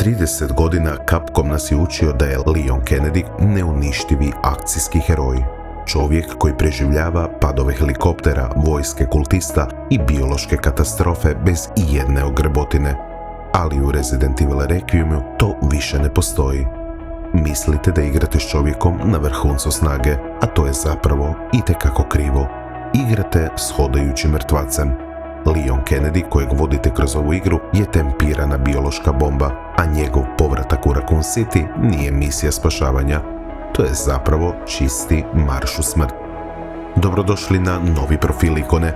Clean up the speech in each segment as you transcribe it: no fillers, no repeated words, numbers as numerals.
30 godina Capcom nas je učio da je Leon Kennedy neuništivi akcijski heroj. Čovjek koji preživljava padove helikoptera, vojske kultista i biološke katastrofe bez ijedne ogrebotine. Ali u Resident Evil Requiemu to više ne postoji. Mislite da igrate s čovjekom na vrhuncu snage, a to je zapravo itekako krivo. Igrate s hodajućim mrtvacem. Leon Kennedy, kojeg vodite kroz ovu igru, je tempirana biološka bomba, a njegov povratak u Raccoon City nije misija spašavanja. To je zapravo čisti marš u smrt. Dobrodošli na novi profil ikone.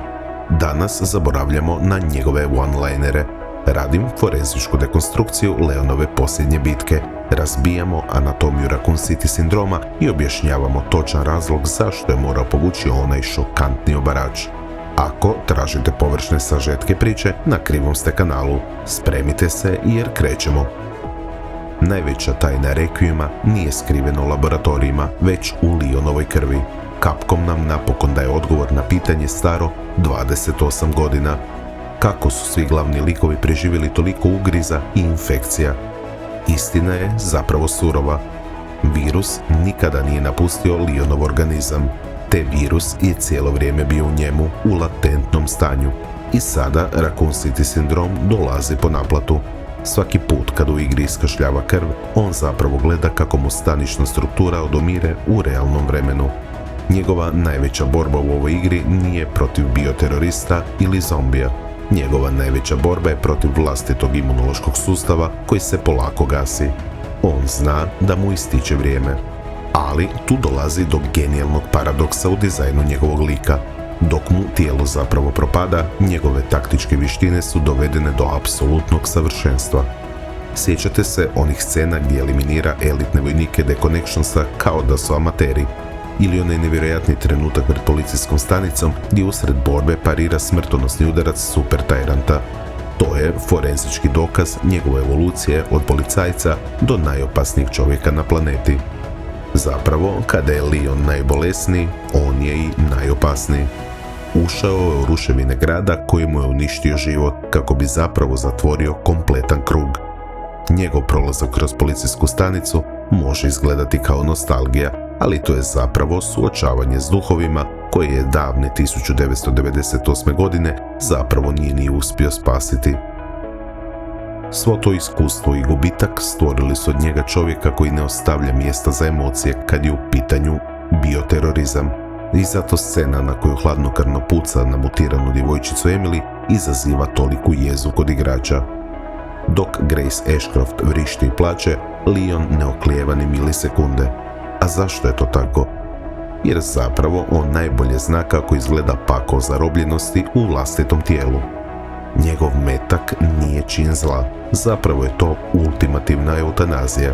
Danas zaboravljamo na njegove one-linere. Radim forenzičku dekonstrukciju Leonove posljednje bitke, razbijamo anatomiju Raccoon City sindroma i objašnjavamo točan razlog zašto je morao povući onaj šokantni obarač. Ako tražite površne sažetke priče, na krivom ste kanalu. Spremite se jer krećemo. Najveća tajna Requiema nije skrivena u laboratorijima, već u Leonovoj krvi. Capcom nam napokon daje odgovor na pitanje staro 28 godina. Kako su svi glavni likovi preživjeli toliko ugriza i infekcija? Istina je zapravo surova. Virus nikada nije napustio Leonov organizam, te virus je cijelo vrijeme bio u njemu u latentnom stanju. I sada Raccoon City sindrom dolazi po naplatu. Svaki put kad u igri iskašljava krv, on zapravo gleda kako mu stanična struktura odomire u realnom vremenu. Njegova najveća borba u ovoj igri nije protiv bioterorista ili zombija. Njegova najveća borba je protiv vlastitog imunološkog sustava koji se polako gasi. On zna da mu ističe vrijeme. Ali tu dolazi do genijalnog paradoksa u dizajnu njegovog lika. Dok mu tijelo zapravo propada, njegove taktičke vještine su dovedene do apsolutnog savršenstva. Sjećate se onih scena gdje eliminira elitne vojnike Deconnectionsa kao da su amateri? Ili onaj nevjerojatni trenutak pred policijskom stanicom gdje usred borbe parira smrtonosni udarac Super Tyranta. To je forenzički dokaz njegove evolucije od policajca do najopasnijeg čovjeka na planeti. Zapravo, kada je Leon najbolesniji, on je i najopasniji. Ušao je u ruševine grada koji mu je uništio život kako bi zapravo zatvorio kompletan krug. Njegov prolazak kroz policijsku stanicu može izgledati kao nostalgija, ali to je zapravo suočavanje s duhovima koje je davne 1998. godine zapravo nije ni uspio spasiti. Svo to iskustvo i gubitak stvorili su od njega čovjeka koji ne ostavlja mjesta za emocije kad je u pitanju bioterorizam. I zato scena na koju hladnokrvno puca na mutiranu djevojčicu Emily izaziva toliku jezu kod igrača. Dok Grace Ashcroft vrišti i plače, Leon ne oklijeva ni milisekunde. A zašto je to tako? Jer zapravo on najbolje zna kako izgleda pakao zarobljenosti u vlastitom tijelu. Njegov metak nije čin zla, zapravo je to ultimativna eutanazija.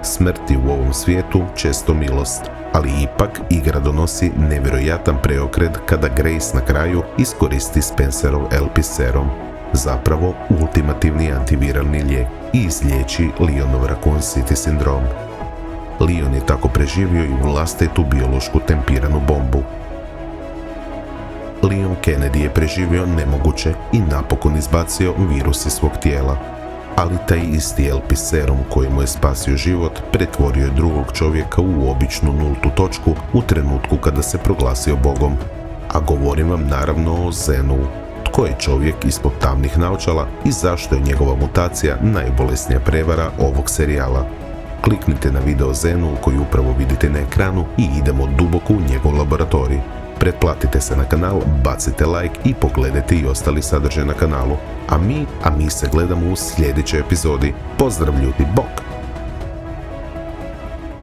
Smrti u ovom svijetu često milost, ali ipak igra donosi nevjerojatan preokret kada Grace na kraju iskoristi Spencerov LP serum, zapravo ultimativni antiviralni lijek, i izliječi Leonov Raccoon City sindrom. Leon je tako preživio i vlastitu biološku tempiranu bombu. Leon Kennedy je preživio nemoguće i napokon izbacio virus iz svog tijela. Ali taj isti LP serum koji mu je spasio život pretvorio je drugog čovjeka u običnu nultu točku u trenutku kada se proglasio Bogom. A govorim vam naravno o Zenu. Tko je čovjek ispod tamnih naočala i zašto je njegova mutacija najbolesnija prevara ovog serijala? Kliknite na video Zenu koji upravo vidite na ekranu i idemo duboko u njegov laboratorij. Pretplatite se na kanal, bacite like i pogledajte i ostali sadržaj na kanalu. A mi se gledamo u sljedećoj epizodi. Pozdrav ljudi, bok!